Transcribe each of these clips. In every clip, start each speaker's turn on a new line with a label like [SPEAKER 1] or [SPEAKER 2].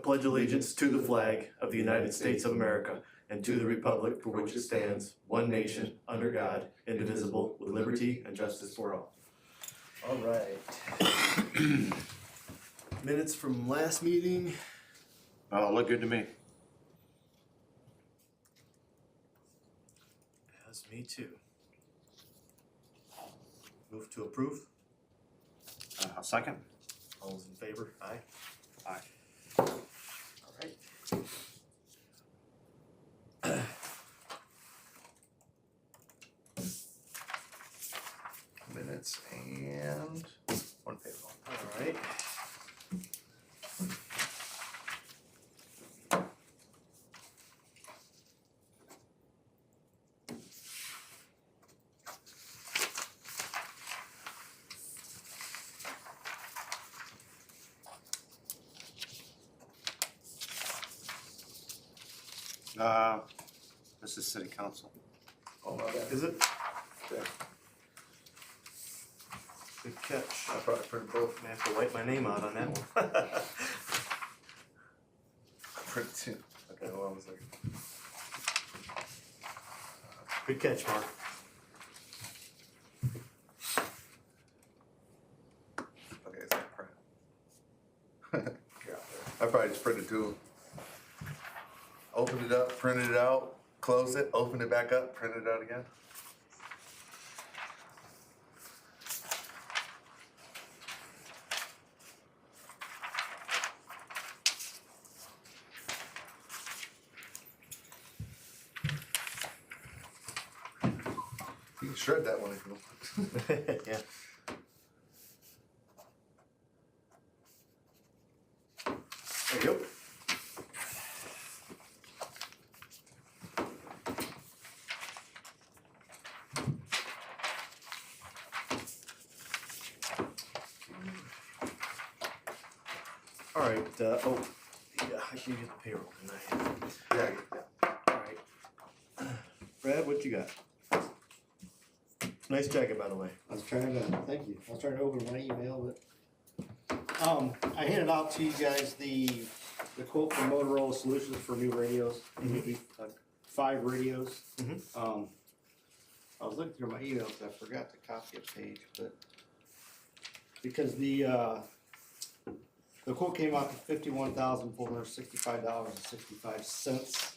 [SPEAKER 1] pledge allegiance to the flag of the United States of America and to the republic for which it stands, one nation, under God, indivisible, with liberty and justice for all. All right. Minutes from last meeting.
[SPEAKER 2] Oh, look good to me.
[SPEAKER 1] Yes, me too. Move to approve.
[SPEAKER 2] I'll second.
[SPEAKER 1] All those in favor? Aye.
[SPEAKER 2] Aye.
[SPEAKER 1] All right.
[SPEAKER 3] Minutes and one payroll.
[SPEAKER 1] All right.
[SPEAKER 2] This is city council.
[SPEAKER 3] Oh, my bad.
[SPEAKER 1] Is it?
[SPEAKER 3] Yeah.
[SPEAKER 1] Good catch.
[SPEAKER 3] I probably printed both.
[SPEAKER 1] I have to wipe my name out on that one.
[SPEAKER 3] I printed two. Okay, hold on a second.
[SPEAKER 1] Good catch, Mark.
[SPEAKER 3] Okay, it's not print. I probably just printed two. Opened it up, printed it out, closed it, opened it back up, printed it out again. You can shred that one if you want.
[SPEAKER 1] Yeah. There you go. All right, oh, yeah, I should get the payroll tonight.
[SPEAKER 3] Yeah,
[SPEAKER 1] All right. Brad, what you got? Nice jacket, by the way.
[SPEAKER 4] I was trying to, thank you, I was trying to open my email, but, I handed out to you guys the quote from Motorola Solutions for new radios.
[SPEAKER 1] Mhm.
[SPEAKER 4] 5 radios.
[SPEAKER 1] Mhm.
[SPEAKER 4] I was looking through my emails, I forgot to copy a page, but, because the quote came out to $51,465.65,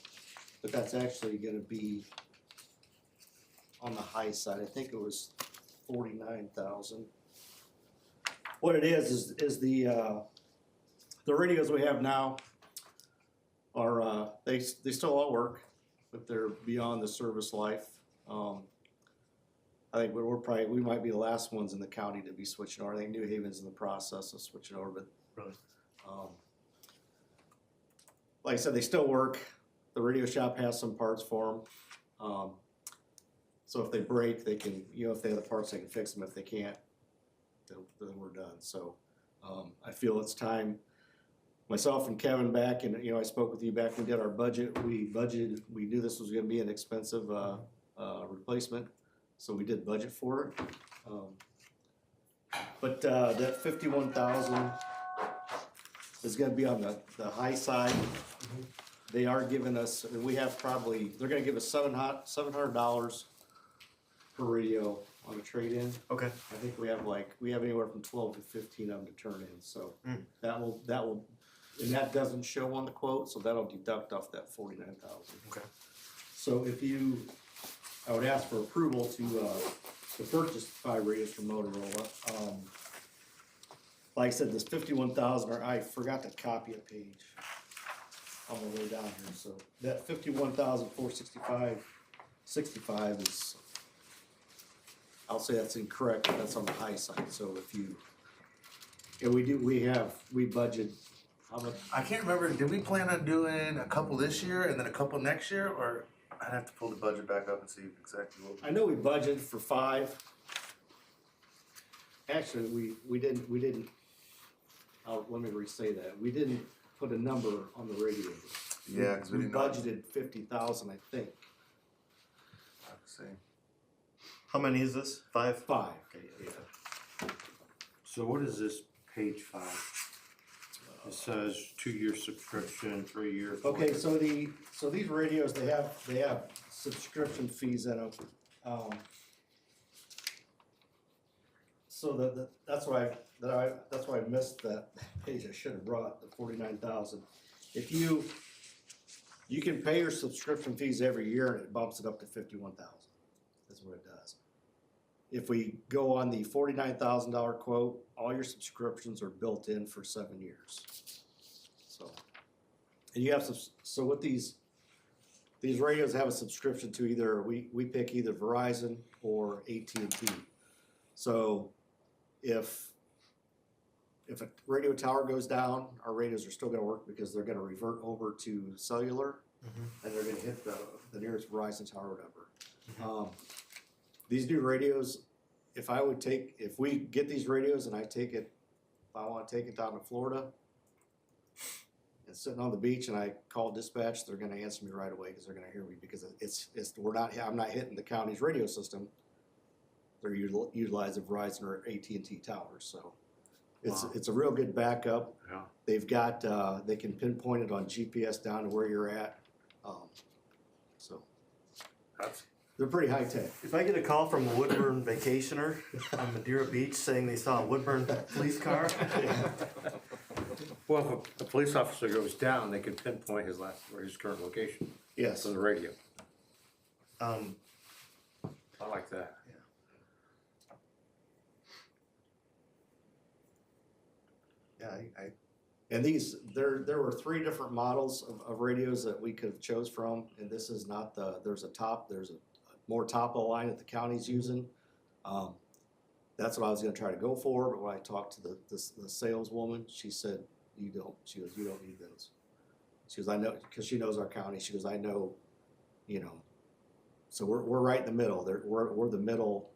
[SPEAKER 4] but that's actually gonna be on the high side. I think it was 49,000. What it is the radios we have now are they still all work, but they're beyond the service life. I think we might be the last ones in the county to be switching over. I think New Haven's in the process of switching over, but
[SPEAKER 1] Really?
[SPEAKER 4] like I said, they still work. The radio shop has some parts for them. So if they break, they can, if they have the parts, they can fix them. If they can't, then we're done. So I feel it's time. Myself and Kevin back, and I spoke with you back when we did our budget. We knew this was going to be an expensive replacement, so we did budget for it. But that 51,000 is going to be on the high side. They are giving us, we have probably, they're going to give us $700 per radio on a trade-in.
[SPEAKER 1] Okay.
[SPEAKER 4] I think we have anywhere from 12 to 15 of them to turn in, so that will, and that doesn't show on the quote, so that'll deduct off that 49,000.
[SPEAKER 1] Okay.
[SPEAKER 4] So I would ask for approval to purchase 5 radios from Motorola. Like I said, this 51,000, or I forgot to copy a page on the way down here, so that 51,465.65 is, I'll say that's incorrect, but that's on the high side. So if you, we budget, how much?
[SPEAKER 3] I can't remember, did we plan on doing a couple this year and then a couple next year, or I'd have to pull the budget back up and see exactly what.
[SPEAKER 4] I know we budgeted for 5. Actually, we didn't, let me re-say that. We didn't put a number on the radio.
[SPEAKER 3] Yeah, because we didn't know.
[SPEAKER 4] budgeted 50,000, I think.
[SPEAKER 3] Let's see.
[SPEAKER 1] How many is this? 5?
[SPEAKER 4] 5.
[SPEAKER 1] Okay, yeah.
[SPEAKER 2] So what is this page 5? It says 2-year subscription, 3-year.
[SPEAKER 4] Okay, so these radios, they have subscription fees in them. So that's why I missed that page. I should have brought the 49,000. If you can pay your subscription fees every year and it bumps it up to 51,000. That's what it does. If we go on the $49,000 quote, all your subscriptions are built in for 7 years. So, and you have so with these radios have a subscription to either we pick either Verizon or AT&T. So if a radio tower goes down, our radios are still going to work because they're going to revert over to cellular, and they're going to hit the nearest Verizon tower or whatever. These new radios, if we get these radios and if I want to take it down to Florida and sitting on the beach and I call dispatch, they're going to answer me right away because they're going to hear me because I'm not hitting the county's radio system. They're utilizing Verizon or AT&T towers, so it's a real good backup.
[SPEAKER 2] Yeah.
[SPEAKER 4] They've got they can pinpoint it on GPS down to where you're at, so they're pretty high tech.
[SPEAKER 1] If I get a call from a Woodburn vacationer on Madeira Beach saying they saw a Woodburn police car,
[SPEAKER 2] Well, if a police officer goes down, they can pinpoint his current location.
[SPEAKER 4] Yes.
[SPEAKER 2] So the radio.
[SPEAKER 1] um,
[SPEAKER 2] I like that.
[SPEAKER 1] yeah,
[SPEAKER 4] And there were 3 different models of radios that we could have chose from, and this is not there's a more top of the line that the county's using. That's what I was gonna try to go for, but when I talked to the saleswoman, she said, you don't need those. She goes, I know, because she knows our county, she goes, I know, so we're right in the middle, we're the middle,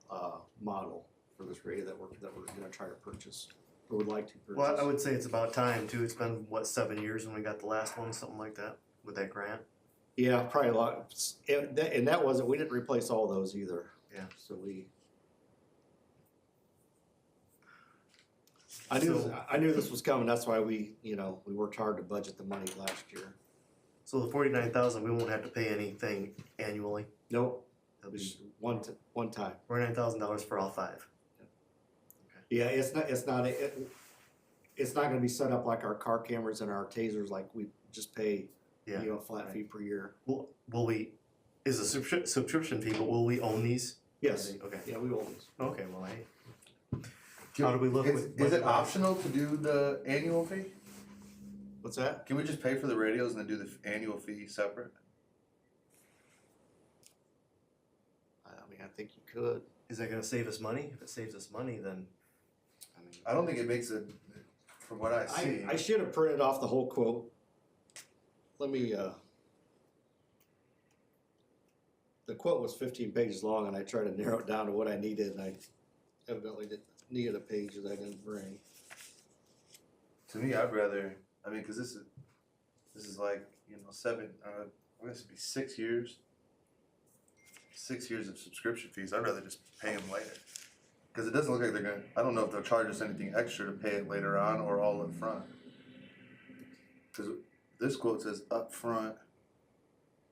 [SPEAKER 4] model for this radio that we're gonna try to purchase, or would like to purchase.
[SPEAKER 1] well, I would say it's about time too. It's been, 7 years when we got the last one, something like that, with that grant.
[SPEAKER 4] Yeah, probably a lot, and that wasn't, we didn't replace all those either.
[SPEAKER 1] Yeah.
[SPEAKER 4] So
[SPEAKER 1] So-
[SPEAKER 4] I knew this was coming, that's why we worked hard to budget the money last year.
[SPEAKER 1] So the 49,000, we won't have to pay anything annually.
[SPEAKER 4] Nope,
[SPEAKER 1] It'll
[SPEAKER 4] it
[SPEAKER 1] be
[SPEAKER 4] was one time.
[SPEAKER 1] $49,000 for all 5.
[SPEAKER 4] Yeah, it's not gonna be set up like our car cameras and our tasers, like we just pay,
[SPEAKER 1] Yeah.
[SPEAKER 4] a flat fee per year.
[SPEAKER 1] Will we? Is a subscription fee? But will we own these?
[SPEAKER 4] Yes,
[SPEAKER 1] Okay.
[SPEAKER 4] yeah, we will these.
[SPEAKER 1] Okay. Well, how do we look with
[SPEAKER 3] Is it
[SPEAKER 1] budget-wise?
[SPEAKER 3] optional to do the annual fee?
[SPEAKER 4] What's that?
[SPEAKER 3] Can we just pay for the radios and then do the annual fee separate?
[SPEAKER 4] I mean, I think you could.
[SPEAKER 1] Is that going to save us money? If it saves us money, then
[SPEAKER 3] I don't think it makes it, from what I see.
[SPEAKER 4] I should have printed off the whole quote. Let me, the quote was 15 pages long and I tried to narrow it down to what I needed and I evidently needed a page that I didn't bring.
[SPEAKER 3] To me, I'd rather, cause this is like, 7, I guess it'd be 6 years. 6 years of subscription fees, I'd rather just pay them later. Cause it doesn't look like I don't know if they'll charge us anything extra to pay it later on or all up front. Cause this quote says up front,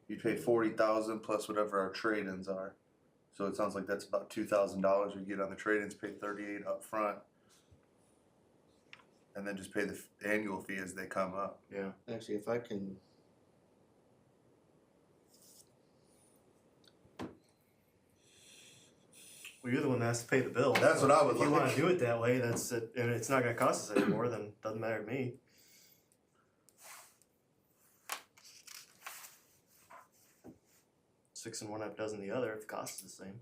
[SPEAKER 3] you pay 40,000 plus whatever our trade-ins are. So it sounds like that's about $2,000 we get on the trade-ins, pay 38 up front. And then just pay the annual fee as they come up.
[SPEAKER 1] yeah.
[SPEAKER 4] Actually, if I can.
[SPEAKER 1] Well, you're the one that has to pay the bill.
[SPEAKER 3] That's what I would
[SPEAKER 1] If you want
[SPEAKER 3] like.
[SPEAKER 1] to do it that way, that's it, and it's not going to cost us any more. Then it doesn't matter to me. Six and one half dozen the other. If the cost is the same.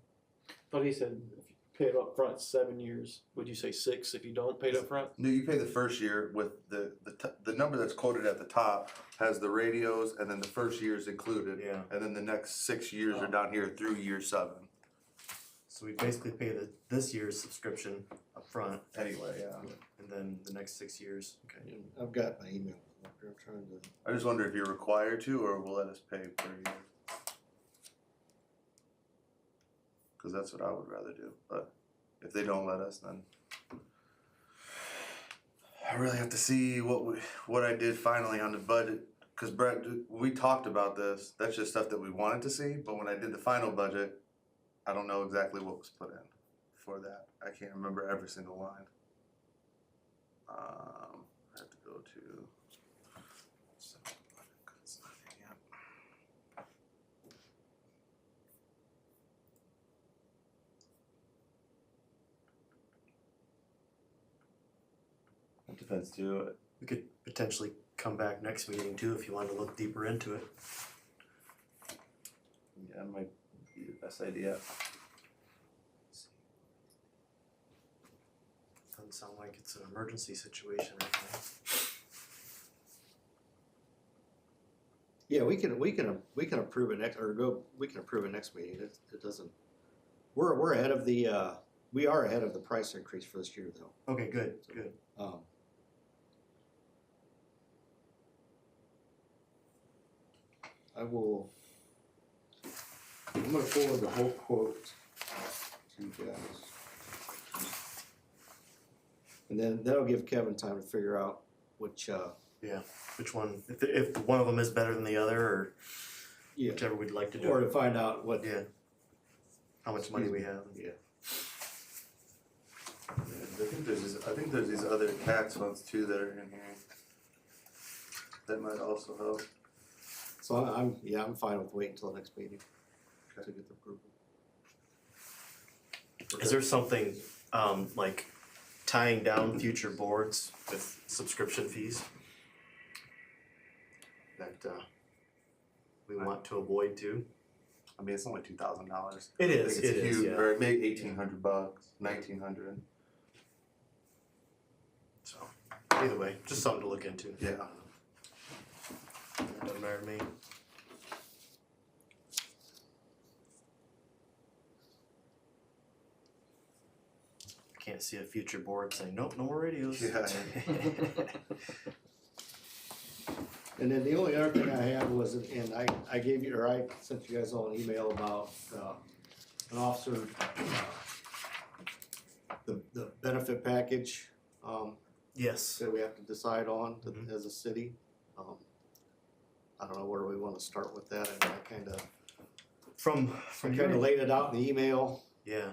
[SPEAKER 5] But he said if you pay it up front 7 years, would you say 6 if you don't pay it up front?
[SPEAKER 3] No, you pay the first year with the number that's quoted at the top has the radios and then the first year is included.
[SPEAKER 1] Yeah.
[SPEAKER 3] And then the next 6 years are down here through year 7.
[SPEAKER 1] So we basically pay this year's subscription up front,
[SPEAKER 3] Anyway, yeah.
[SPEAKER 1] and then the next 6 years. Okay.
[SPEAKER 4] I've got my email. I'm trying to.
[SPEAKER 3] I just wonder if you're required to or will let us pay per year. Cause that's what I would rather do, but if they don't let us, then. I really have to see what I did finally on the budget. Cause Brett, we talked about this, that's just stuff that we wanted to see, but when I did the final budget, I don't know exactly what was put in for that. I can't remember every single line. I have to go to. It's not in yet. It depends too.
[SPEAKER 1] We could potentially come back next meeting too if you wanted to look deeper into it.
[SPEAKER 3] Yeah, it might be the best idea.
[SPEAKER 1] Doesn't sound like it's an emergency situation right now.
[SPEAKER 4] Yeah, we can approve it next, we can approve it next meeting, it doesn't, we're ahead of we are ahead of the price increase for this year though.
[SPEAKER 1] Okay, good.
[SPEAKER 4] I'm gonna forward the whole quote to you guys. And then that'll give Kevin time to figure out which,
[SPEAKER 1] Which one, if one of them is better than the other, or
[SPEAKER 4] yeah,
[SPEAKER 1] whichever we'd like to do.
[SPEAKER 4] or to find out what.
[SPEAKER 1] Yeah. How much money we have.
[SPEAKER 4] Yeah.
[SPEAKER 3] I think there's these other tax funds too that are in here. That might also help.
[SPEAKER 4] So I'm fine with waiting until the next meeting to get the approval.
[SPEAKER 1] Is there something, like tying down future boards with subscription fees that, we want to avoid too?
[SPEAKER 3] I mean, it's only $2,000.
[SPEAKER 1] It is,
[SPEAKER 3] It's huge,
[SPEAKER 1] yeah.
[SPEAKER 3] or maybe $1,800, $1,900.
[SPEAKER 1] So, either way, just something to look into.
[SPEAKER 3] Yeah.
[SPEAKER 1] Doesn't matter to me. Can't see a future board saying, nope, no more radios.
[SPEAKER 3] Yeah.
[SPEAKER 4] And then the only other thing I had was, and I gave you, or I sent you guys all an email about, an officer, the benefit package,
[SPEAKER 1] Yes.
[SPEAKER 4] that we have to decide on as a city. I don't know where we wanna start with that, and I kinda
[SPEAKER 1] From
[SPEAKER 4] kinda
[SPEAKER 1] your,
[SPEAKER 4] laid it out in the email.
[SPEAKER 1] yeah.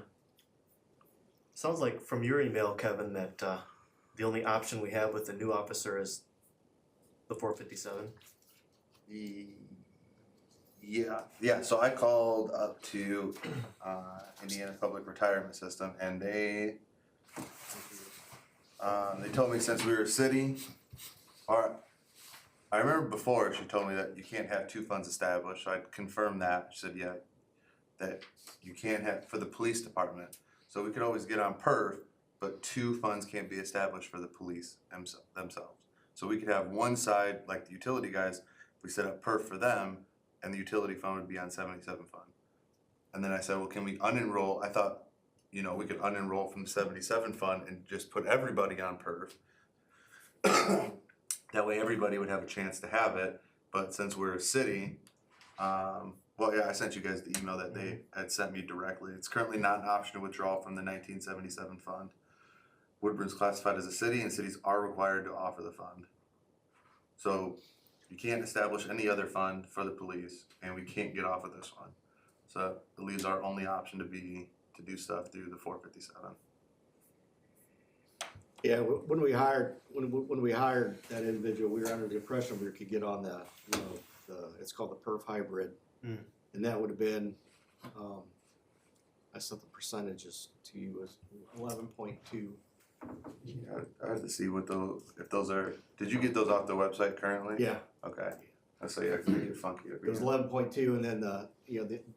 [SPEAKER 1] Sounds like from your email, Kevin, that, the only option we have with the new officer is the 457.
[SPEAKER 3] Yeah, so I called up to Indiana Public Retirement System, and they told me since we were a city, or I remember before she told me that you can't have two funds established, so I confirmed that. She said, yeah, that you can't have for the police department. So we could always get on perf, but two funds can't be established for the police themselves. So we could have one side, like the utility guys, we set up perf for them, and the utility fund would be on 77 fund. And then I said, well, can we unenroll? I thought, we could unenroll from the 77 fund and just put everybody on perf. That way everybody would have a chance to have it, but since we're a city, I sent you guys the email that they had sent me directly. It's currently not an option to withdraw from the 1977 fund. Woodburn's classified as a city, and cities are required to offer the fund. So you can't establish any other fund for the police, and we can't get off of this one. So it leaves our only option to do stuff through the 457.
[SPEAKER 4] Yeah, when we hired that individual, we were under the impression we could get on it's called the perf hybrid.
[SPEAKER 1] Mm.
[SPEAKER 4] And that would have been, I sent the percentages to you as 11.2.
[SPEAKER 3] Yeah, I have to see if those are. Did you get those off the website currently?
[SPEAKER 4] Yeah,
[SPEAKER 3] Okay. So yeah, it's gonna get funky.
[SPEAKER 4] it was 11.2, and then the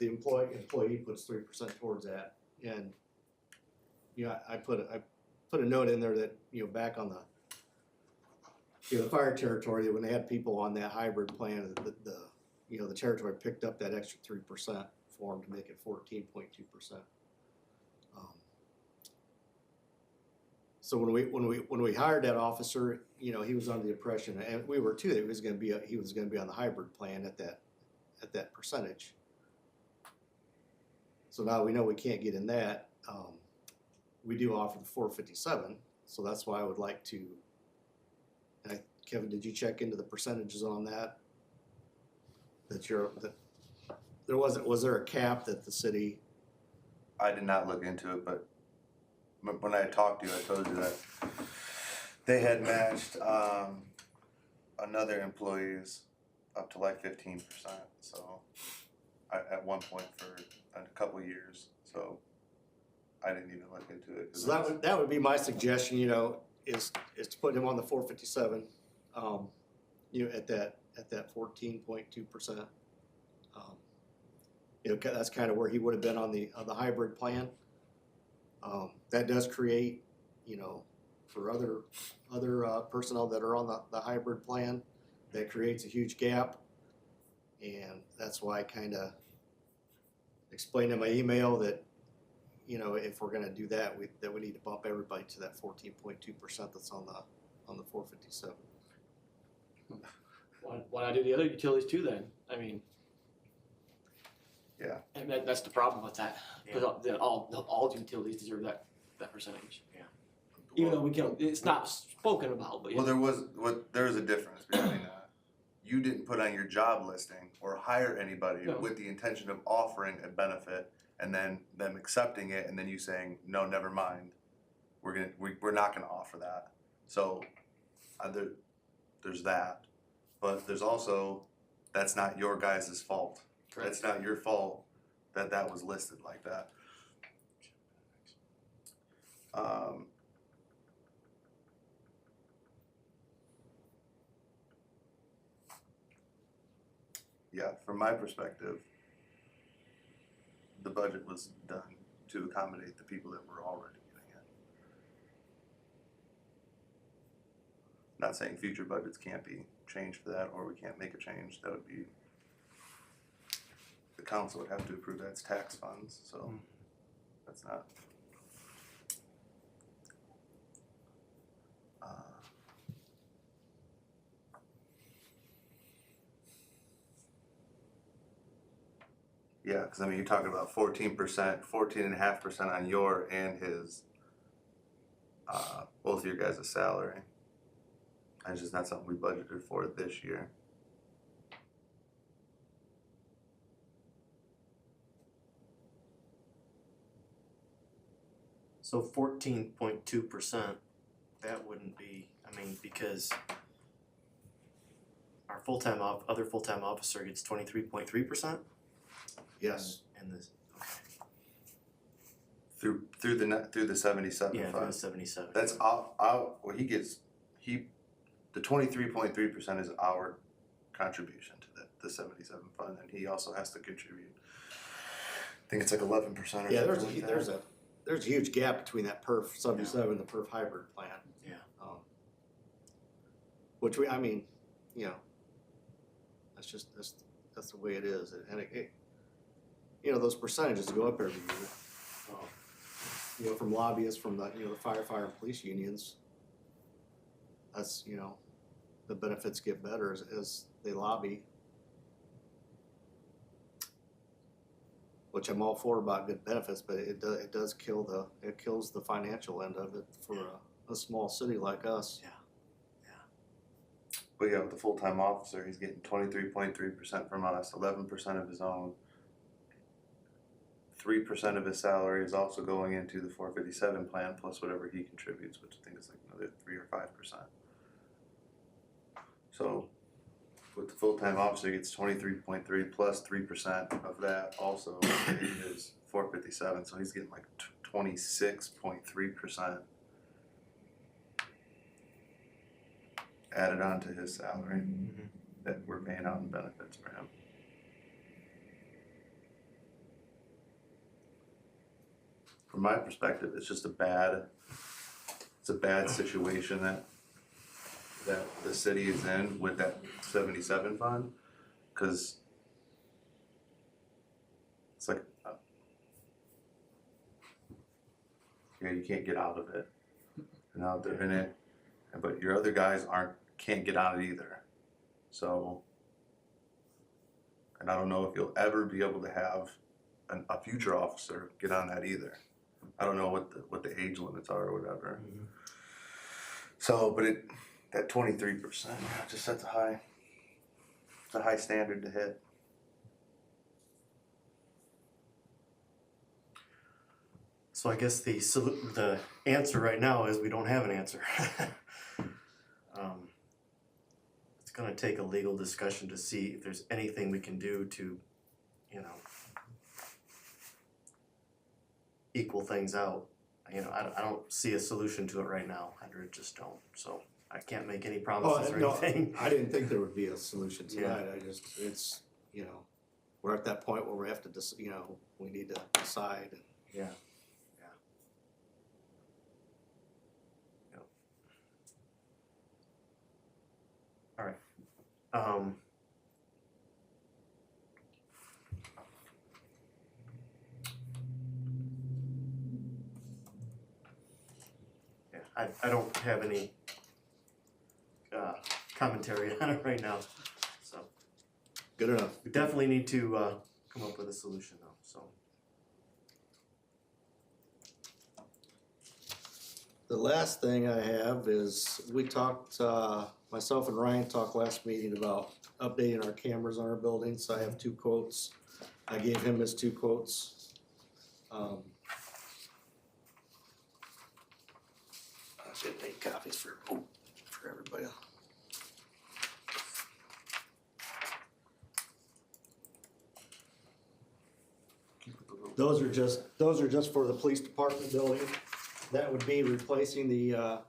[SPEAKER 4] employee puts 3% towards that. And I put a note in there that back on the fire territory, when they had people on that hybrid plan, the territory picked up that extra 3% for them to make it 14.2%. So when we hired that officer, he was under the impression, and we were too, that he was going to be on the hybrid plan at that percentage. So now we know we can't get in that. We do offer the 457, so that's why I would like to Kevin, did you check into the percentages on that? That was there a cap that the city,
[SPEAKER 3] I did not look into it, but when I talked to you, I told you that they had matched, another employee's up to like 15%, so at one point for a couple of years, so I didn't even look into it. 'Cause
[SPEAKER 4] so that would be my suggestion, you know, is to put him on the 457, you know, at that 14.2%. You know, that's kind of where he would have been on the hybrid plan. That does create, you know, for other personnel that are on the hybrid plan, that creates a huge gap. And that's why I kind of explained in my email that, you know, if we're gonna do that, we need to bump everybody to that 14.2% that's on the 457.
[SPEAKER 5] Why not do the other utilities too then? I mean.
[SPEAKER 3] Yeah.
[SPEAKER 5] And that's the problem with that, because all utilities deserve that percentage.
[SPEAKER 1] Yeah.
[SPEAKER 5] Even though we can, it's not spoken about, but yeah.
[SPEAKER 3] Well, there was a difference between that. You didn't put on your job listing or hire anybody
[SPEAKER 5] No.
[SPEAKER 3] with the intention of offering a benefit and then them accepting it and then you saying, no, never mind. We're not gonna offer that. So there's that. But there's also, that's not your guys' fault.
[SPEAKER 5] Correct.
[SPEAKER 3] That's not your fault that was listed like that. Yeah, from my perspective, the budget was done to accommodate the people that were already getting it. Not saying future budgets can't be changed for that, or we can't make a change. That would be, the council would have to approve that's tax funds, so that's not. Yeah, cause I mean, you're talking about 14%, 14.5% on your and his, both of your guys' salary. That's just not something we budgeted for this year.
[SPEAKER 1] So 14.2%, that wouldn't be, I mean, because our other full-time officer gets 23.3%?
[SPEAKER 4] Yes.
[SPEAKER 1] And this,
[SPEAKER 3] Through the 77
[SPEAKER 1] yeah,
[SPEAKER 3] fund.
[SPEAKER 1] the 77.
[SPEAKER 3] That's well, the 23.3% is our contribution to the 77 fund, and he also has to contribute. I think it's like 11% or something.
[SPEAKER 4] Yeah,
[SPEAKER 3] like that.
[SPEAKER 4] there's a huge gap between that perf 77 and the perf hybrid plan.
[SPEAKER 1] Yeah.
[SPEAKER 4] Which I mean, you know, that's the way it is, and it you know, those percentages go up every year. You know, from lobbyists, from the firefighter and police unions. That's, you know, the benefits get better as they lobby. Which I'm all for about good benefits, but it does kills the financial end of it for a small city like us.
[SPEAKER 1] Yeah.
[SPEAKER 3] But yeah, with the full-time officer, he's getting 23.3% from us, 11% of his own. 3% of his salary is also going into the 457 plan, plus whatever he contributes, which I think is like another 3 or 5%. So with the full-time officer, he gets 23.3 plus 3% of that also in his 457, so he's getting like 26.3% added on to his salary that we're paying out in benefits for him. From my perspective, it's just a bad situation that the city is in with that 77 fund, because it's like, you can't get out of it. And now they're in it, but your other guys can't get out of it either. So, and I don't know if you'll ever be able to have a future officer get on that either. I don't know what the age limits are or whatever. So, but That 23%, just that's it's a high standard to hit.
[SPEAKER 1] So I guess the answer right now is we don't have an answer. It's gonna take a legal discussion to see if there's anything we can do to, you know, equal things out. You know, I don't see a solution to it right now. I just don't. So I can't make any promises or
[SPEAKER 4] no,
[SPEAKER 1] anything.
[SPEAKER 4] I didn't think there would be a solution
[SPEAKER 1] Yeah.
[SPEAKER 4] tonight, it's, you know, we're at that point where we have to you know, we need to decide.
[SPEAKER 1] Yeah. All right. Yeah, I don't have any commentary on it right now, so
[SPEAKER 4] Good enough.
[SPEAKER 1] we definitely need to come up with a solution though, so.
[SPEAKER 4] The last thing I have is, we talked, myself and Ryan talked last meeting about updating our cameras on our buildings. I have 2 quotes. I gave him his 2 quotes. I should make copies for everybody. Those are just for the police department building. That would be replacing the,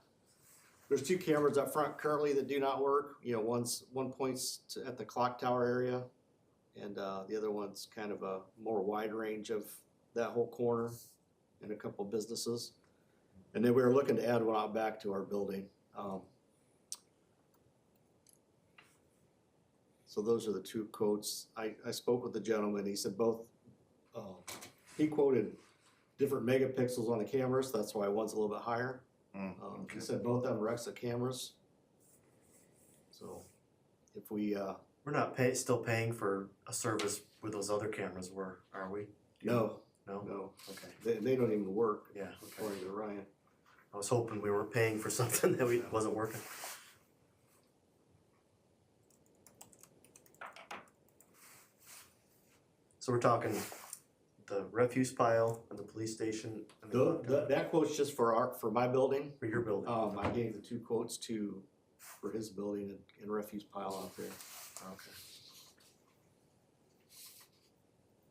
[SPEAKER 4] there's 2 cameras up front currently that do not work. You know, one points at the clock tower area, and the other one's kind of a more wide range of that whole corner and a couple businesses. And then we were looking to add one out back to our building. So those are the 2 quotes. I spoke with the gentleman. He said both, he quoted different megapixels on the cameras. That's why one's a little bit higher. He said both of them are Rexa cameras. So if we,
[SPEAKER 1] We're not still paying for a service where those other cameras were, are we?
[SPEAKER 4] no,
[SPEAKER 1] No? Okay,
[SPEAKER 4] they don't even work,
[SPEAKER 1] yeah, okay.
[SPEAKER 4] according to Ryan.
[SPEAKER 1] I was hoping we weren't paying for something that wasn't working. So we're talking the refuse pile and the police station and the clock tower
[SPEAKER 4] That quote's just for my building.
[SPEAKER 1] for your building.
[SPEAKER 4] I gave the 2 quotes for his building and refuse pile out there.
[SPEAKER 1] Okay.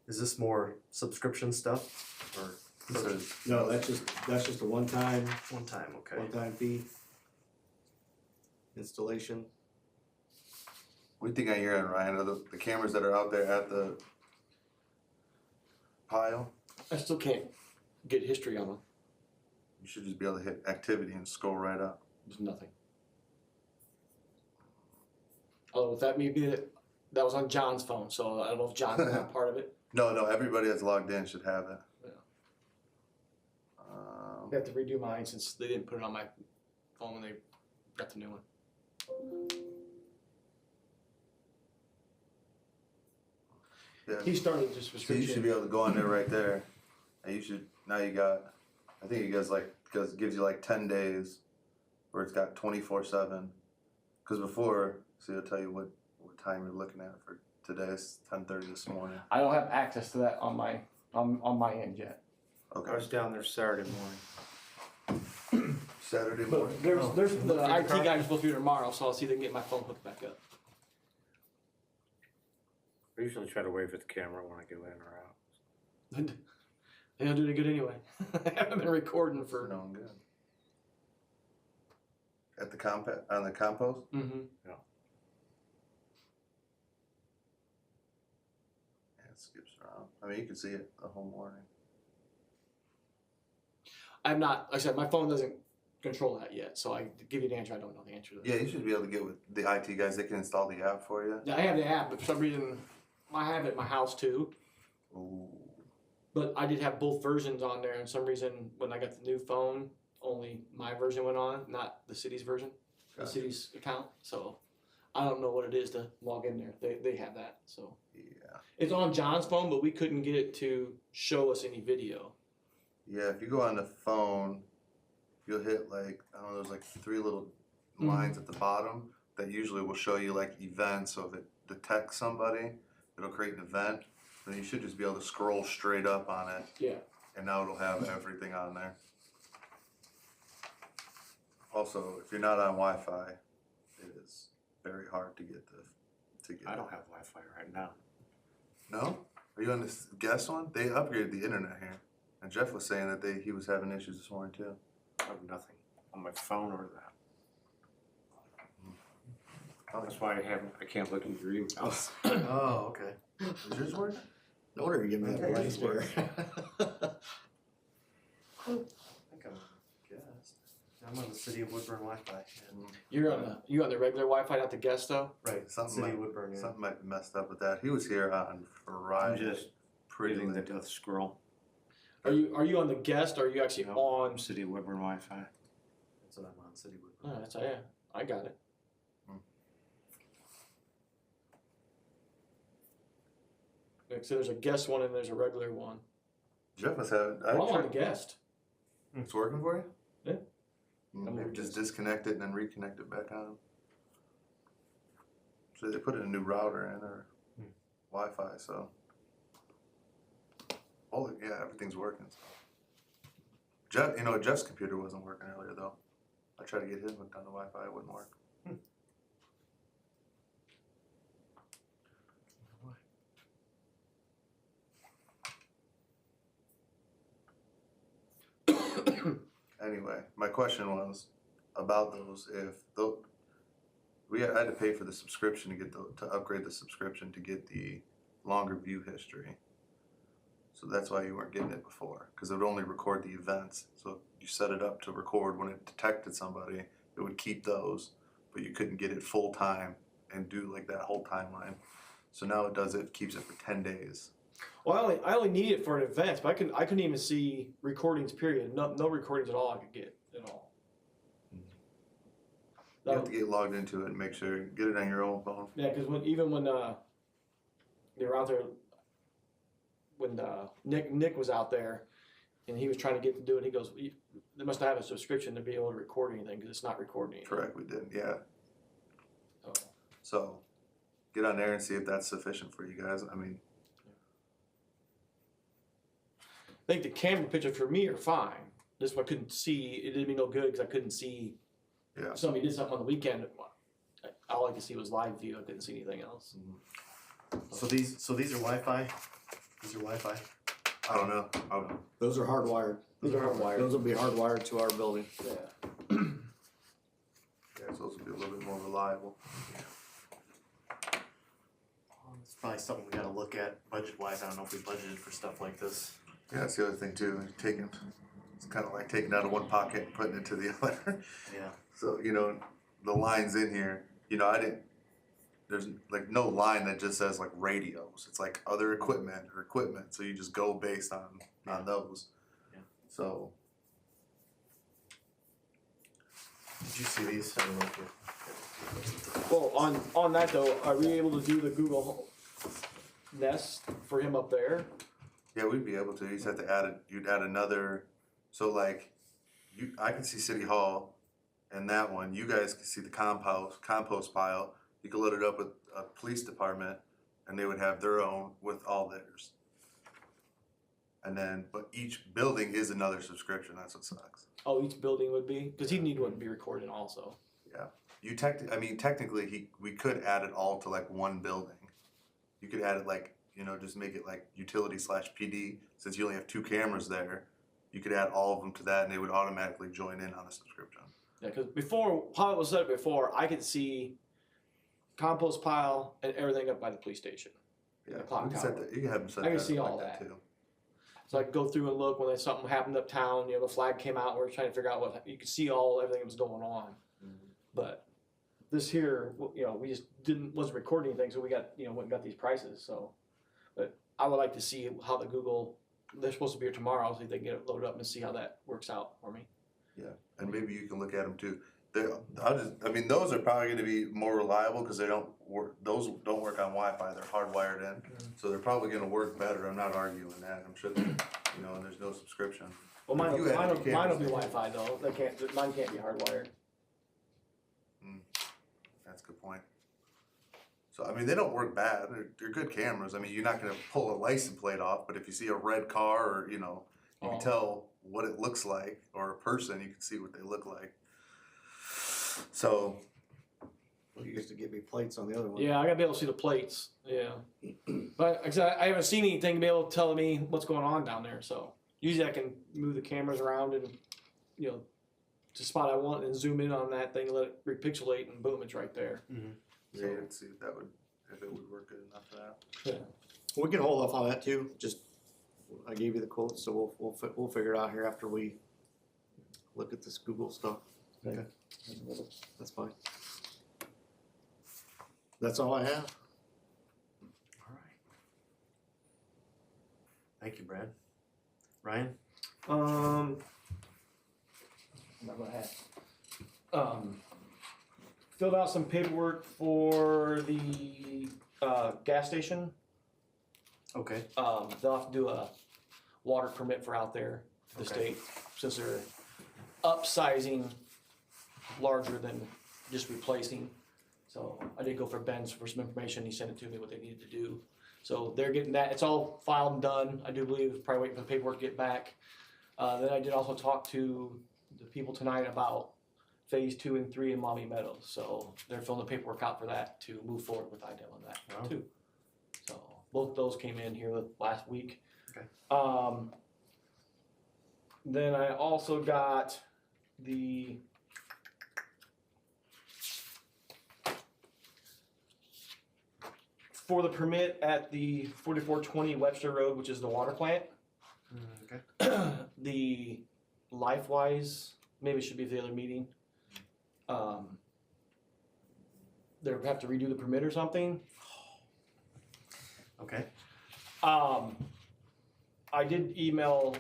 [SPEAKER 1] Is this more subscription stuff or
[SPEAKER 4] No, that's just a one-time
[SPEAKER 1] one time? Okay.
[SPEAKER 4] fee. Installation.
[SPEAKER 3] What do you think on your end, Ryan? Are the cameras that are out there at the pile?
[SPEAKER 5] I still can't get history on them.
[SPEAKER 3] You should just be able to hit activity and scroll right up.
[SPEAKER 5] There's nothing. Oh, if that may be that was on John's phone, so I don't know if John's not part of it.
[SPEAKER 3] No, everybody that's logged in should have it.
[SPEAKER 5] Yeah.
[SPEAKER 3] Um,
[SPEAKER 5] I have to redo mine since they didn't put it on my phone when they got the new one.
[SPEAKER 3] yeah.
[SPEAKER 5] He started this
[SPEAKER 3] So you should
[SPEAKER 5] subscription.
[SPEAKER 3] be able to go on there right there, and you should, now you got, I think it gives you like 10 days, where it's got 24/7. Cause before, see, I'll tell you what time you're looking at for today, it's 10:30 this morning.
[SPEAKER 5] I don't have access to that on my end yet.
[SPEAKER 3] Okay,
[SPEAKER 2] I was down there Saturday morning.
[SPEAKER 3] Saturday morning.
[SPEAKER 5] But there's the IT guy supposed to be here tomorrow, so I'll see if they can get my phone hooked back up.
[SPEAKER 2] I usually try to wave at the camera when I go in or out.
[SPEAKER 5] They don't do it good anyway. I haven't been recording for.
[SPEAKER 3] No, I'm good. At the on the compost?
[SPEAKER 5] Mm-hmm.
[SPEAKER 3] Yeah, it skips around. I mean, you can see it the whole morning.
[SPEAKER 5] I'm not. Like I said, my phone doesn't control that yet, so I to give you the answer. I don't know the answer to that.
[SPEAKER 3] Yeah, you should be able to get with the IT guys. They can install the app for you.
[SPEAKER 5] Yeah, I have the app, but for some reason, I have it at my house too.
[SPEAKER 3] Ooh.
[SPEAKER 5] But I did have both versions on there, and some reason when I got the new phone, only my version went on, not the city's version, the
[SPEAKER 3] Gotcha.
[SPEAKER 5] city's account. So I don't know what it is to log in there. They have that. So
[SPEAKER 3] Yeah.
[SPEAKER 5] it's on John's phone, but we couldn't get it to show us any video.
[SPEAKER 3] Yeah, if you go on the phone, you'll hit like, I don't know, there's like 3 little lines at the bottom that usually will show you like events. So if it detects somebody, it'll create an event. Then you should just be able to scroll straight up on it,
[SPEAKER 5] Yeah.
[SPEAKER 3] and now it'll have everything on there. Also, if you're not on Wi-Fi, it is very hard to get
[SPEAKER 2] I don't have Wi-Fi right now.
[SPEAKER 3] No? Are you on this guest one? They upgraded the internet here. And Jeff was saying that he was having issues this morning too.
[SPEAKER 2] I have nothing on my phone or that. That's why I can't look at your emails.
[SPEAKER 1] Oh, okay.
[SPEAKER 3] Is yours working?
[SPEAKER 4] No wonder you give me that
[SPEAKER 3] Okay,
[SPEAKER 4] blank
[SPEAKER 3] it's
[SPEAKER 4] stare.
[SPEAKER 1] I think I'm a guest. I'm on the City of Woodburn Wi-Fi. and-
[SPEAKER 5] You on the regular Wi-Fi, not the guest though?
[SPEAKER 1] Right,
[SPEAKER 3] Something
[SPEAKER 1] City
[SPEAKER 3] might,
[SPEAKER 1] of Woodburn, yeah.
[SPEAKER 3] something might be messed up with that. He was here on
[SPEAKER 2] I'm
[SPEAKER 3] Friday.
[SPEAKER 2] just
[SPEAKER 3] pretty
[SPEAKER 2] getting the
[SPEAKER 3] late.
[SPEAKER 2] death scroll.
[SPEAKER 5] Are you on the guest? Or are you actually
[SPEAKER 2] Nope,
[SPEAKER 5] on?
[SPEAKER 2] I'm City of Woodburn Wi-Fi.
[SPEAKER 1] That's what I'm on, City of Woodburn.
[SPEAKER 5] Oh, that's yeah. I got it. So there's a guest one and there's a regular one.
[SPEAKER 3] Jeff was having.
[SPEAKER 5] I'm on the guest.
[SPEAKER 3] It's working for you?
[SPEAKER 5] Yeah.
[SPEAKER 3] Maybe just disconnect it and then reconnect it back on. So they put in a new router in or Wi-Fi, so. Holy, yeah, everything's working. Jeff, Jeff's computer wasn't working earlier though. I tried to get his hooked on the Wi-Fi, it wouldn't work. Anyway, my question was about those. I had to pay for the subscription to get to upgrade the subscription to get the longer view history. So that's why you weren't getting it before, because it would only record the events. So if you set it up to record when it detected somebody, it would keep those, but you couldn't get it full time and do like that whole timeline. So now it does it, keeps it for 10 days.
[SPEAKER 5] Well, I only need it for an event, but I couldn't even see recordings. Period. No recordings at all. I could get at all.
[SPEAKER 3] You have to get logged into it and make sure, get it on your own phone.
[SPEAKER 5] Yeah, because when they were out there, when Nick was out there, and he was trying to get to do it, he goes, "They must have a subscription to be able to record anything because it's not recording anything."
[SPEAKER 3] Correct, we did, yeah.
[SPEAKER 5] So,
[SPEAKER 3] So get on there and see if that's sufficient for you guys. I mean,
[SPEAKER 5] I think the camera pictures for me are fine. This one I couldn't see. It did me no good because I couldn't see.
[SPEAKER 3] Yeah.
[SPEAKER 5] If somebody did something on the weekend, all I could see was live view. I couldn't see anything else.
[SPEAKER 1] So these are Wi-Fi? These are Wi-Fi?
[SPEAKER 3] I don't know.
[SPEAKER 4] Those are hardwired.
[SPEAKER 5] Those are hardwired.
[SPEAKER 4] Those will be hardwired to our building.
[SPEAKER 5] Yeah.
[SPEAKER 3] Yeah, so those will be a little bit more reliable.
[SPEAKER 1] It's probably something we gotta look at budget-wise. I don't know if we budgeted for stuff like this.
[SPEAKER 3] Yeah, that's the other thing too. It's kind of like taking out of one pocket and putting it to the other.
[SPEAKER 1] Yeah.
[SPEAKER 3] So, the lines in here, there's like no line that just says like radios. It's like other equipment or equipment. So you just go based on those.
[SPEAKER 1] Yeah.
[SPEAKER 3] So,
[SPEAKER 1] Did you see these? I don't know if
[SPEAKER 5] Well, on that though, are we able to do the Google Nest for him up there?
[SPEAKER 3] yeah, we'd be able to. You just have to you'd add another. So like, I can see City Hall and that one. You guys can see the compost pile. You can load it up with a police department and they would have their own with all theirs. And then, but each building is another subscription. That's what sucks.
[SPEAKER 5] Oh, each building would be because he'd need one to be recorded also.
[SPEAKER 3] Yeah. Technically, we could add it all to like one building. You could add it like, just make it like utility/PD. Since you only have 2 cameras there, you could add all of them to that, and they would automatically join in on the subscription.
[SPEAKER 5] Yeah, because before, how it was set up before, I could see compost pile and everything up by the police station.
[SPEAKER 3] Yeah,
[SPEAKER 5] The clock
[SPEAKER 3] we can set
[SPEAKER 5] tower.
[SPEAKER 3] that. You can have them set
[SPEAKER 5] I can
[SPEAKER 3] that
[SPEAKER 5] see
[SPEAKER 3] up
[SPEAKER 5] all
[SPEAKER 3] like
[SPEAKER 5] that.
[SPEAKER 3] too.
[SPEAKER 5] So I could go through and look when something happened uptown. The flag came out. We were trying to figure out what you could see everything that was going on. But this here, we just wasn't recording anything, so we got went and got these prices. So, but I would like to see how the Google. They're supposed to be here tomorrow, so they can get it loaded up and see how that works out for me.
[SPEAKER 3] Yeah, and maybe you can look at them too. Those are probably going to be more reliable because they don't work. Those don't work on Wi-Fi. They're hardwired in, so they're probably going to work better. I'm not arguing that. I'm sure, and there's no subscription.
[SPEAKER 5] Well, mine
[SPEAKER 3] You
[SPEAKER 5] will
[SPEAKER 3] added
[SPEAKER 5] be
[SPEAKER 3] cameras.
[SPEAKER 5] Wi-Fi though. Mine can't be hardwired.
[SPEAKER 3] that's a good point. So, I mean, they don't work bad, they're good cameras, I mean, you're not gonna pull a license plate off, but if you see a red car, or, you know, you can
[SPEAKER 5] Oh.
[SPEAKER 3] tell what it looks like, or a person, you can see what they look like. So,
[SPEAKER 4] You used to give me plates on the other one.
[SPEAKER 5] Yeah, I gotta be able to see the plates, yeah. But, like I said, I haven't seen anything to be able to tell me what's going on down there, so. Usually I can move the cameras around and, you know, to spot I want and zoom in on that thing, let it repixelate, and boom, it's right there.
[SPEAKER 3] yeah, let's see if that would, if it would work good enough for that.
[SPEAKER 5] Yeah.
[SPEAKER 4] We can hold off on that too, just, I gave you the quotes, so we'll figure it out here after we look at this Google stuff.
[SPEAKER 1] Okay.
[SPEAKER 4] That's fine. That's all I have.
[SPEAKER 1] All right. Thank you, Brad. Ryan?
[SPEAKER 5] What am I at? Filled out some paperwork for the, gas station.
[SPEAKER 1] Okay.
[SPEAKER 5] They'll have to do a water permit for out there, for the
[SPEAKER 1] Okay.
[SPEAKER 5] state, since they're upsizing larger than just replacing. So I did go for Ben's for some information, he sent it to me what they needed to do. So they're getting that, it's all filed and done, I do believe, probably waiting for the paperwork to get back. Then I did also talk to the people tonight about phase 2 and 3 in Mommy Meadows, so they're filling the paperwork out for that to move forward with IDEM on that
[SPEAKER 1] Wow.
[SPEAKER 5] too. So both those came in here last week.
[SPEAKER 1] Okay.
[SPEAKER 5] Then I also got the for the permit at the 4420 Webster Road, which is the water plant.
[SPEAKER 1] Okay.
[SPEAKER 5] The LifeWise, maybe it should be the other meeting. They have to redo the permit or something.
[SPEAKER 1] Okay.
[SPEAKER 5] I did email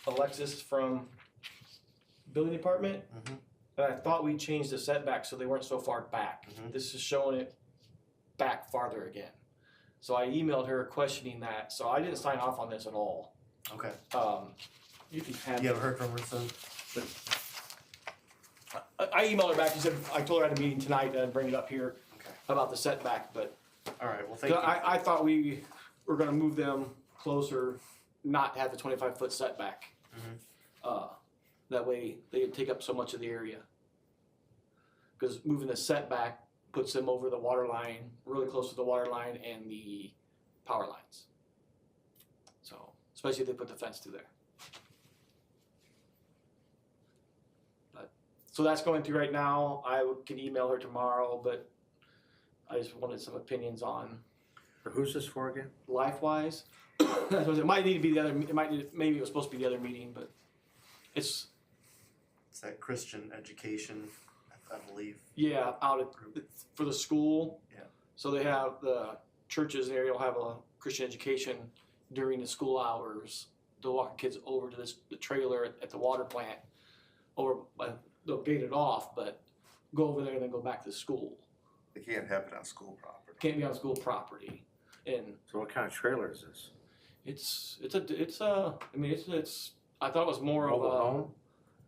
[SPEAKER 5] Alexis from building department,
[SPEAKER 1] Mhm.
[SPEAKER 5] and I thought we changed the setback so they weren't so far back.
[SPEAKER 1] Mhm.
[SPEAKER 5] This is showing it back farther again. So I emailed her questioning that, so I didn't sign off on this at all.
[SPEAKER 1] Okay.
[SPEAKER 5] You can have.
[SPEAKER 1] You haven't heard from her since?
[SPEAKER 5] I emailed her back, she said, I told her at a meeting tonight that I'd bring it up here
[SPEAKER 1] Okay.
[SPEAKER 5] about the setback, but
[SPEAKER 1] All right, well, thank you.
[SPEAKER 5] I thought we were gonna move them closer, not have the 25-foot setback. That way they take up so much of the area. Cause moving the setback puts them over the water line, really close to the water line and the power lines. So, especially if they put the fence through there. So that's going through right now. I can email her tomorrow, but I just wanted some opinions on
[SPEAKER 2] Who's this for again?
[SPEAKER 5] LifeWise. It might need to be the other. Maybe it was supposed to be the other meeting, but it's
[SPEAKER 1] It's that Christian education, I believe.
[SPEAKER 5] out at, for the school.
[SPEAKER 1] Yeah.
[SPEAKER 5] So they have the churches there. You'll have a Christian education during the school hours. They'll walk kids over to the trailer at the water plant, or they'll gate it off, but go over there and then go back to the school.
[SPEAKER 3] They can't have it on school property.
[SPEAKER 5] Can't be on school property, and
[SPEAKER 2] So what kind of trailer is this?
[SPEAKER 5] it's I thought it was more of
[SPEAKER 2] Mobile
[SPEAKER 5] a
[SPEAKER 2] home?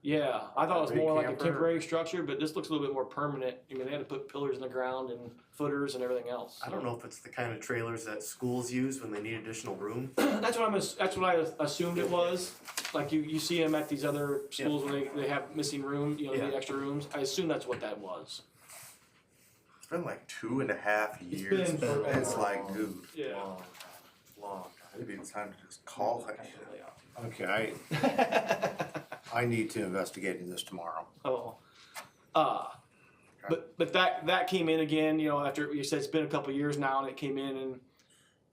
[SPEAKER 5] yeah. I thought it was
[SPEAKER 2] Big
[SPEAKER 5] more like a
[SPEAKER 2] camper?
[SPEAKER 5] temporary structure, but this looks a little bit more permanent. I mean, they had to put pillars in the ground and footers and everything else.
[SPEAKER 1] I don't know if it's the kind of trailers that schools use when they need additional room.
[SPEAKER 5] That's what I assumed it was. Like you see them at these other schools when they have missing room, they
[SPEAKER 1] Yeah.
[SPEAKER 5] need extra rooms. I assume that's what that was.
[SPEAKER 3] It's been like 2.5 years.
[SPEAKER 5] been forever.
[SPEAKER 3] It's like, dude,
[SPEAKER 5] Yeah.
[SPEAKER 1] Long.
[SPEAKER 3] maybe it's time to just call it.
[SPEAKER 2] Okay, I need to investigate this tomorrow.
[SPEAKER 5] Oh, but that came in again. After you said it's been a couple of years now, and it came in and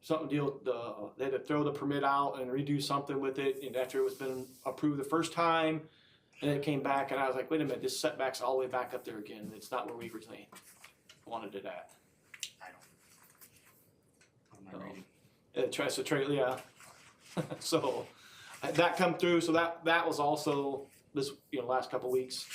[SPEAKER 5] something deal with they had to throw the permit out and redo something with it. And after it was been approved the first time, and it came back, and I was like, wait a minute, this setback's all the way back up there again. It's not where we originally wanted it at.
[SPEAKER 1] What am I reading?
[SPEAKER 5] It tries to trailer, yeah. So that come through. So that was also this last couple weeks.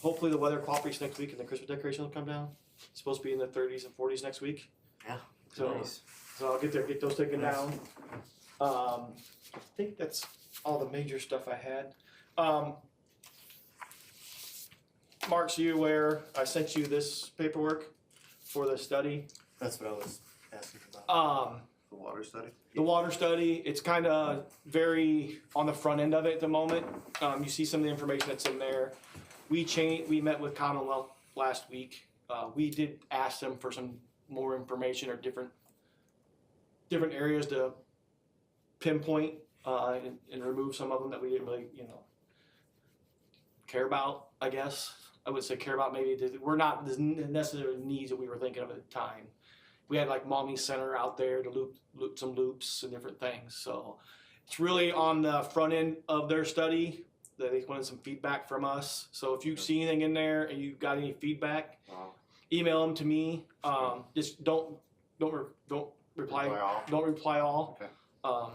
[SPEAKER 5] Hopefully the weather cooperates next week and the Christmas decorations will come down. It's supposed to be in the 30s and 40s next week.
[SPEAKER 1] Yeah.
[SPEAKER 5] So
[SPEAKER 1] Nice.
[SPEAKER 5] so I'll get those taken down. I think that's all the major stuff I had. Mark, so you're aware, I sent you this paperwork for the study.
[SPEAKER 1] That's what I was asking about.
[SPEAKER 3] The water study?
[SPEAKER 5] The water study, it's kind of very on the front end of it at the moment. You see some of the information that's in there. We met with Commonwealth last week. We did ask them for some more information or different areas to pinpoint and remove some of them that we didn't really, care about, I guess. I would say care about maybe, we're not the necessary needs that we were thinking of at the time. We had like Mommy Center out there to loop some loops and different things. So it's really on the front end of their study that they wanted some feedback from us. So if you see anything in there and you've got any feedback, email them to me. Just don't reply
[SPEAKER 2] all.
[SPEAKER 5] Don't reply all.
[SPEAKER 2] Okay.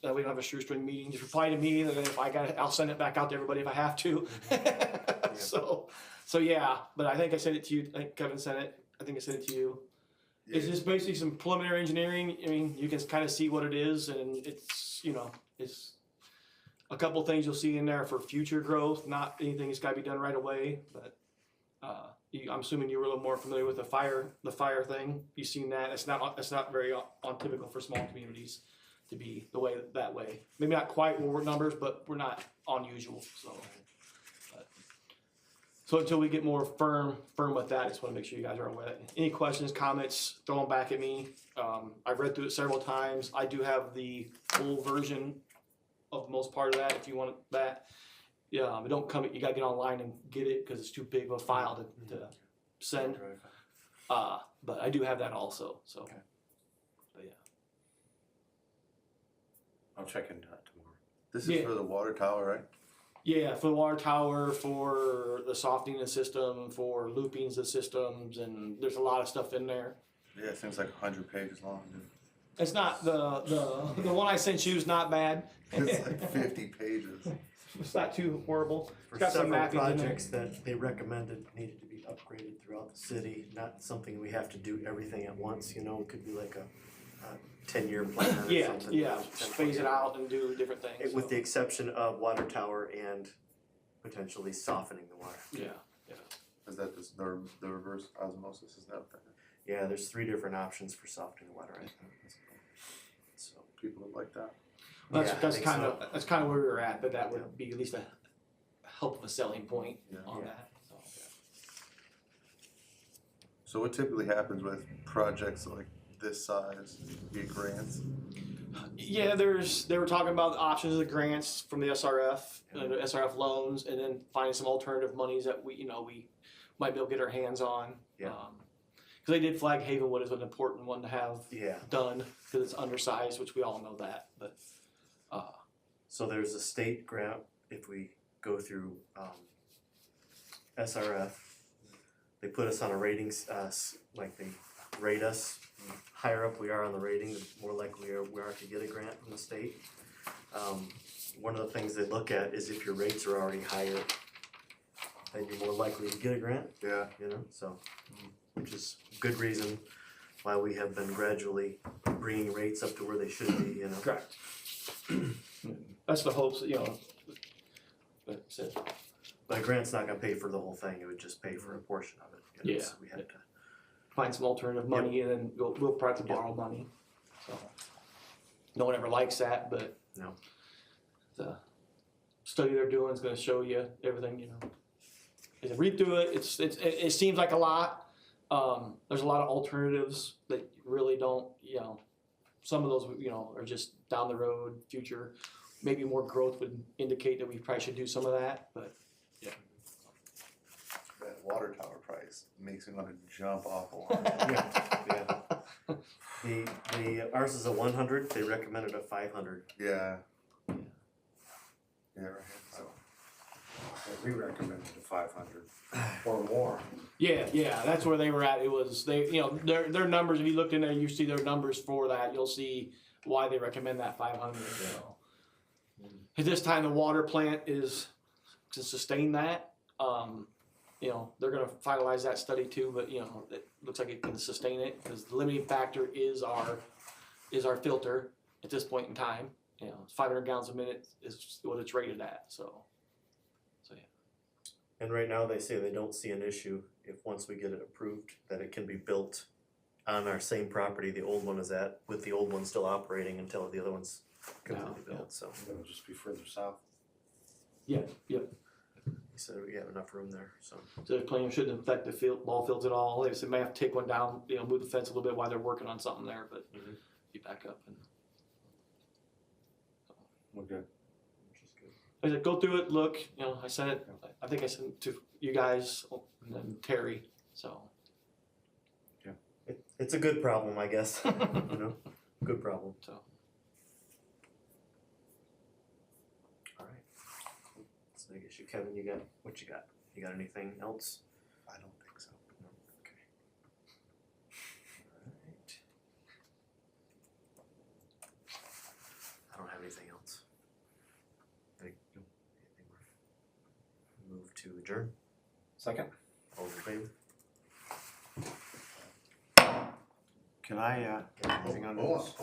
[SPEAKER 5] That we don't have a shoestring meeting. Just reply to me, and then if I got it, I'll send it back out to everybody if I have to. So yeah. But I think I sent it to you. I think Kevin sent it. I think I sent it to you.
[SPEAKER 3] Yeah.
[SPEAKER 5] It's just basically some preliminary engineering. I mean, you can kind of see what it is, and it's it's a couple things you'll see in there for future growth. Not anything that's got to be done right away, but. I'm assuming you were a little more familiar with the fire thing. You've seen that. It's not very untypical for small communities to be that way. Maybe not quite war numbers, but we're not unusual. So until we get more firm with that, I just want to make sure you guys are aware of it. Any questions, comments, throw them back at me. I've read through it several times. I do have the full version of most part of that if you want that. Yeah, but don't come. You gotta get online and get it because it's too big of a file to send. But I do have that also. So,
[SPEAKER 1] Okay.
[SPEAKER 5] But yeah.
[SPEAKER 2] I'll check into that tomorrow.
[SPEAKER 3] This is
[SPEAKER 5] Yeah.
[SPEAKER 3] for the water tower, right?
[SPEAKER 5] Yeah, for the water tower, for the softening the system, for loopings the systems, and there's a lot of stuff in there.
[SPEAKER 3] Yeah, it seems like 100 pages long, dude.
[SPEAKER 5] It's not the one I sent you is not bad.
[SPEAKER 3] It's like 50 pages.
[SPEAKER 5] It's not too horrible.
[SPEAKER 1] For
[SPEAKER 5] It's got some
[SPEAKER 1] several
[SPEAKER 5] mappings in there.
[SPEAKER 1] projects that they recommended needed to be upgraded throughout the city, not something we have to do everything at once, it could be like a 10-year plan or
[SPEAKER 5] Yeah,
[SPEAKER 1] something.
[SPEAKER 5] yeah. Just phase it out and do different things.
[SPEAKER 1] With the exception of water tower and potentially softening the water.
[SPEAKER 5] Yeah.
[SPEAKER 3] Is that the reverse osmosis? Is that what that is?
[SPEAKER 1] Yeah, there's 3 different options for softening the water, I think. So,
[SPEAKER 3] People would like that.
[SPEAKER 5] That's
[SPEAKER 1] yeah, I
[SPEAKER 5] that's
[SPEAKER 1] think
[SPEAKER 5] kind
[SPEAKER 1] so.
[SPEAKER 5] of where we were at, but that would be at least a help of a selling point on
[SPEAKER 1] Yeah.
[SPEAKER 5] that. So.
[SPEAKER 3] So what typically happens with projects like this size, be it grants?
[SPEAKER 5] Yeah, they were talking about the options of the grants from the SRF, the SRF loans, and then finding some alternative monies that we might be able to get our hands on.
[SPEAKER 1] Yeah.
[SPEAKER 5] Because they did flag Havenwood as an important one to have
[SPEAKER 1] Yeah,
[SPEAKER 5] done because it's undersized, which we all know that. But
[SPEAKER 1] so there's a state grant if we go through SRF. They put us on a ratings, like they rate us. The higher up we are on the rating, the more likely we are to get a grant from the state. One of the things they look at is if your rates are already higher, then you're more likely to get a grant,
[SPEAKER 3] Yeah.
[SPEAKER 1] so, which is a good reason why we have been gradually bringing rates up to where they should be,
[SPEAKER 5] correct. That's the hopes, But so,
[SPEAKER 1] But a grant's not gonna pay for the whole thing, it would just pay for a portion of it,
[SPEAKER 5] Yeah.
[SPEAKER 1] so we have to.
[SPEAKER 5] find some alternative money, and then we'll probably borrow money. So no one ever likes that, but
[SPEAKER 1] No.
[SPEAKER 5] the study they're doing is going to show you everything. As I read through it, it seems like a lot. There's a lot of alternatives that really don't. Some of those are just down the road, future. Maybe more growth would indicate that we probably should do some of that, but
[SPEAKER 3] That water tower price makes me want to jump off a line.
[SPEAKER 1] The ours is a 100, they recommended a 500.
[SPEAKER 3] Yeah. Yeah, right. So,
[SPEAKER 2] We recommended the 500 or more.
[SPEAKER 5] yeah, that's where they were at. It was their numbers. If you looked in there, you see their numbers for that. You'll see why they recommend that 500. At this time, the water plant is to sustain that. They're going to finalize that study too, but it looks like it can sustain it because the limiting factor is our filter at this point in time. 500 gallons a minute is what it's rated at. So yeah.
[SPEAKER 1] And right now, they say they don't see an issue if, once we get it approved, that it can be built on our same property the old one is at, with the old one still operating until the other one's completely
[SPEAKER 5] Yeah.
[SPEAKER 1] built, so.
[SPEAKER 2] It'll just be further south.
[SPEAKER 5] Yeah, yep.
[SPEAKER 1] So we have enough room there, so.
[SPEAKER 5] So the plan shouldn't affect the field, ball fields at all. They said may have to take one down, you know, move the fence a little bit while they're working on something there, but
[SPEAKER 1] Mhm.
[SPEAKER 5] be back up. And
[SPEAKER 2] We're good.
[SPEAKER 1] Which is good.
[SPEAKER 5] I said, go through it, look, you know, I sent it, I think I sent it to you guys and then Terry, so.
[SPEAKER 1] It's a good problem, I guess, you know, good problem.
[SPEAKER 5] So.
[SPEAKER 1] Alright. So I guess you, Kevin, you got, what you got? You got anything else?
[SPEAKER 3] I don't think so.
[SPEAKER 1] No? Okay. Alright. I don't have anything else. Anything more? Move to adjourn,
[SPEAKER 2] Second?
[SPEAKER 1] all in favor?
[SPEAKER 2] Can I, anything on
[SPEAKER 3] Hold
[SPEAKER 2] this?